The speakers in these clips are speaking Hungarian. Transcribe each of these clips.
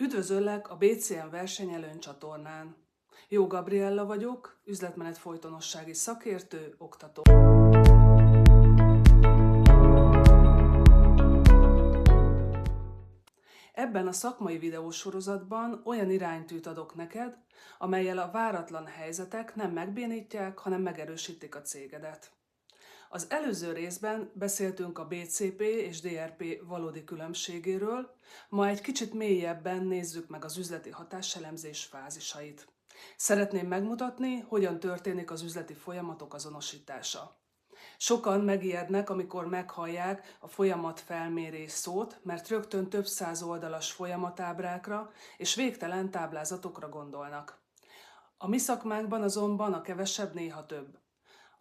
Üdvözöllek a BCM versenyelőny csatornán. Jó Gabriella vagyok, üzletmenet folytonossági szakértő, oktató. Ebben a szakmai videósorozatban olyan iránytűt adok neked, amellyel a váratlan helyzetek nem megbénítják, hanem megerősítik a cégedet. Az előző részben beszéltünk a BCP és DRP valódi különbségéről, ma egy kicsit mélyebben nézzük meg az üzleti hatáselemzés fázisait. Szeretném megmutatni, hogyan történik az üzleti folyamatok azonosítása. Sokan megijednek, amikor meghallják a folyamatfelmérés szót, mert rögtön több száz oldalas folyamatábrákra és végtelen táblázatokra gondolnak. A mi szakmánkban azonban a kevesebb néha több.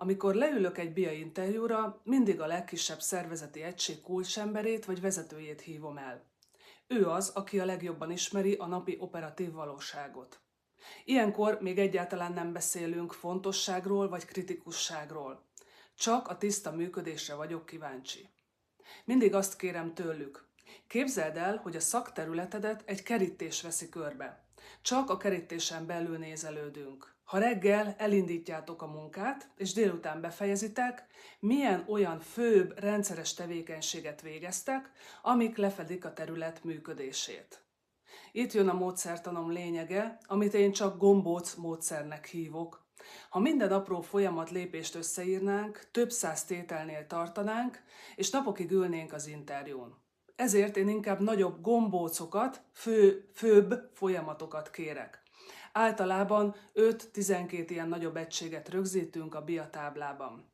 Amikor leülök egy BIA interjúra, mindig a legkisebb szervezeti egység kulcsemberét vagy vezetőjét hívom el. Ő az, aki a legjobban ismeri a napi operatív valóságot. Ilyenkor még egyáltalán nem beszélünk fontosságról vagy kritikusságról. Csak a tiszta működésre vagyok kíváncsi. Mindig azt kérem tőlük, képzeld el, hogy a szakterületedet egy kerítés veszi körbe. Csak a kerítésen belül nézelődünk. Ha reggel elindítjátok a munkát, és délután befejezitek, milyen olyan főbb, rendszeres tevékenységet végeztek, amik lefedik a terület működését. Itt jön a módszertanom lényege, amit én csak gombóc módszernek hívok. Ha minden apró folyamat lépést összeírnánk, több száz tételnél tartanánk, és napokig ülnénk az interjún. Ezért én inkább nagyobb gombócokat, főbb folyamatokat kérek. Általában 5-12 ilyen nagyobb egységet rögzítünk a BIA táblában.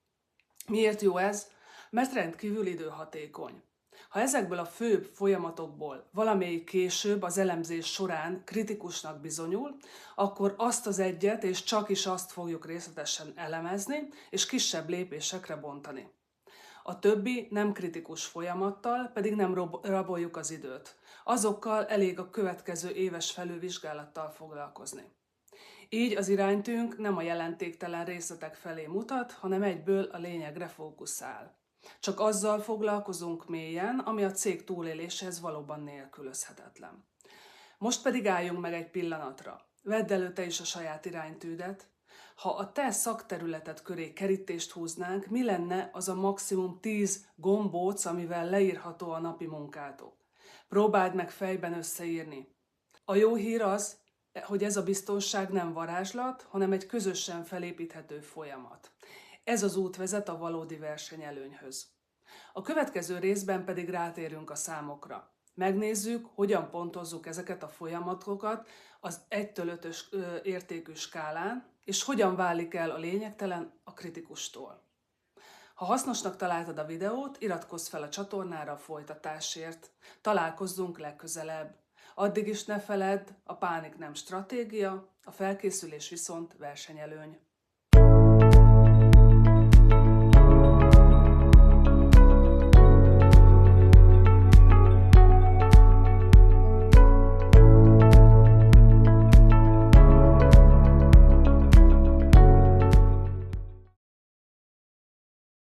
Miért jó ez? Mert rendkívül időhatékony. Ha ezekből a főbb folyamatokból valamelyik később az elemzés során kritikusnak bizonyul, akkor azt az egyet és csak is azt fogjuk részletesen elemezni és kisebb lépésekre bontani. A többi nem kritikus folyamattal pedig nem raboljuk az időt. Azokkal elég a következő éves felülvizsgálattal foglalkozni. Így az iránytűnk nem a jelentéktelen részletek felé mutat, hanem egyből a lényegre fókuszál. Csak azzal foglalkozunk mélyen, ami a cég túléléséhez valóban nélkülözhetetlen. Most pedig álljunk meg egy pillanatra. Vedd elő te is a saját iránytűdet. Ha a te szakterületed köré kerítést húznánk, mi lenne az a maximum 10 gombóc, amivel leírható a napi munkátok? Próbáld meg fejben összeírni. A jó hír az, hogy ez a biztonság nem varázslat, hanem egy közösen felépíthető folyamat. Ez az út vezet a valódi versenyelőnyhöz. A következő részben pedig rátérünk a számokra. Megnézzük, hogyan pontozzuk ezeket a folyamatokat az 1-től 5-ös értékű skálán, és hogyan válik el a lényegtelen a kritikustól. Ha hasznosnak találtad a videót, iratkozz fel a csatornára a folytatásért. Találkozzunk legközelebb. Addig is ne feledd, a pánik nem stratégia, a felkészülés viszont versenyelőny.